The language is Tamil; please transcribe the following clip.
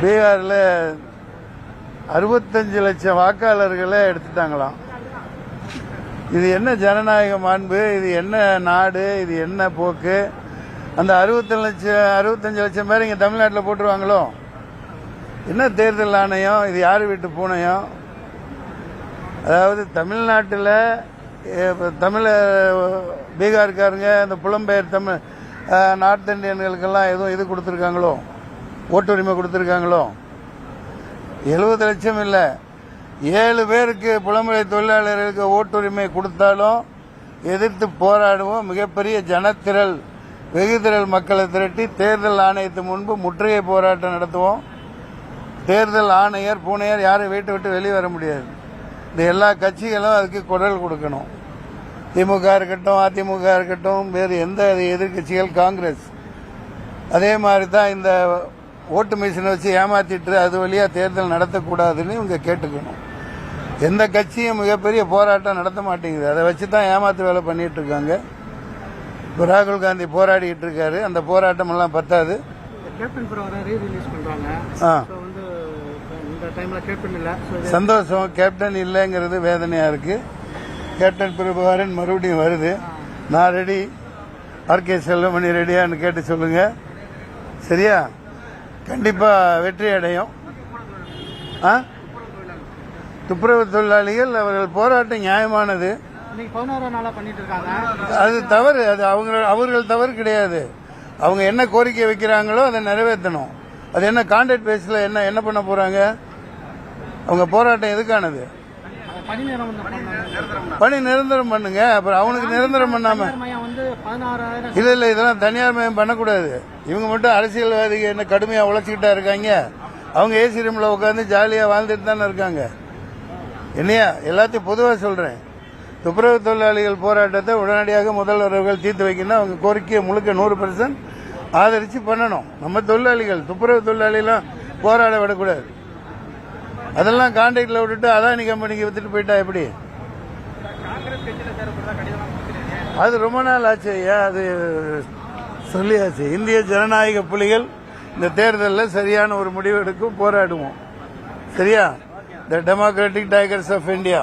பீகாரில் 65 லட்சம் வாக்காளர்களை எடுத்துட்டாங்களாம். இது என்ன ஜனநாயக மாண்பு? இது என்ன நாடு? இது என்ன போக்கு? அந்த 65 லட்சம் பேர் இங்கே தமிழ்நாட்டில் போட்டுருவாங்களோ? என்ன தேர்தல் ஆணையம் இது? யார் வீட்டு பூனையம்? அதாவது தமிழ்நாட்டில் பீகார்காரங்க இந்த புலம்பெயர் நார்த் இந்தியன்களுக்கெல்லாம் எதுவும் இது கொடுத்துருக்காங்களோ? ஓட்டுரிமை கொடுத்துருக்காங்களோ? 70 லட்சம் இல்லை, 7 பேருக்கு புலம்பெயர் தொழிலாளர்களுக்கு ஓட்டுரிமை கொடுத்தாலும் எதிர்த்து போராடுவோம். மிகப்பெரிய ஜனத்திரள் வெகுதிரள் மக்களை திரட்டி தேர்தல் ஆணையத்து முன்பு முற்றுகை போராட்டம் நடத்துவோம். தேர்தல் ஆணையர் பூனையர் யாரும் வீட்டை விட்டு வெளியே வர முடியாது. இந்த எல்லா கட்சிகளும் அதுக்கு குரல் கொடுக்கணும். திமுக இருக்கட்டும், அதிமுக இருக்கட்டும், வேறு எந்த எதிர்கட்சிகள், காங்கிரஸ் அதே மாதிரி தான் இந்த ஓட்டு மிஷினை வச்சு ஏமாத்திட்டு அது வழியா தேர்தல் நடத்தக்கூடாதுன்னு இவங்க கேட்டுக்கணும். எந்த கட்சியும் மிகப்பெரிய போராட்டம் நடத்த மாட்டேங்குது. அதை வச்சு தான் ஏமாத்து வேலை பண்ணிட்டு இருக்காங்க. இப்போ ராகுல் காந்தி போராடிட்டு இருக்காரு. அந்த போராட்டம் எல்லாம் பத்தாது. சந்தோஷம். கேப்டன் இல்லைங்கிறது வேதனையா இருக்கு. கேப்டன் பிரபாகரன் மறுபடியும் வருது. நான் ரெடி. ஆர்கே செல்வமணி ரெடியான்னு கேட்டு சொல்லுங்க. சரியா? கண்டிப்பா வெற்றி அடையும். துப்புரவு தொழிலாளிகள் அவர்கள் போராட்டம் நியாயமானது. அது தவறு. அது அவர்கள் தவறு கிடையாது. அவங்க என்ன கோரிக்கை வைக்கிறாங்களோ அதை நிறைவேற்றணும். அது என்ன கான்ட்ராக்ட் பேஸ்ல என்ன பண்ண போறாங்க? அவங்க போராட்டம் எதுக்கானது? பணி நிரந்தரம் பண்ணுங்க. அப்புறம் அவனுக்கு நிரந்தரம் பண்ணாம இல்ல இதெல்லாம் தனியார் மயம் பண்ணக்கூடாது. இவங்க மட்டும் அரசியல்வாதிகள் என்ன கடுமையா உழைச்சிக்கிட்டா இருக்காங்க. அவங்க ஏசி ரூம்ல உட்காந்து ஜாலியா வாழ்ந்துட்டு தானே இருக்காங்க. என்னையா எல்லாத்தையும் பொதுவாக சொல்றேன். துப்புரவு தொழிலாளிகள் போராட்டத்தை உடனடியாக முதல்வர்கள் தீர்த்து வைக்கணும். அவங்க கோரிக்கையை முழுக்க 100% ஆதரிச்சு பண்ணணும். நம்ம தொழிலாளிகள், துப்புரவு தொழிலாளிலாம் போராட விடக்கூடாது. அதெல்லாம் கான்ட்ராக்ட்ல விட்டுட்டு அதானி கம்பெனிக்கு வித்துட்டு போயிட்டா எப்படி? அது ரொம்ப நாள் ஆச்சு ஐயா. அது சொல்லியாச்சு. இந்திய ஜனநாயக புலிகள் இந்த தேர்தலில் சரியான ஒரு முடிவு எடுக்கும். போராடுவோம். சரியா? The democratic tigers of India.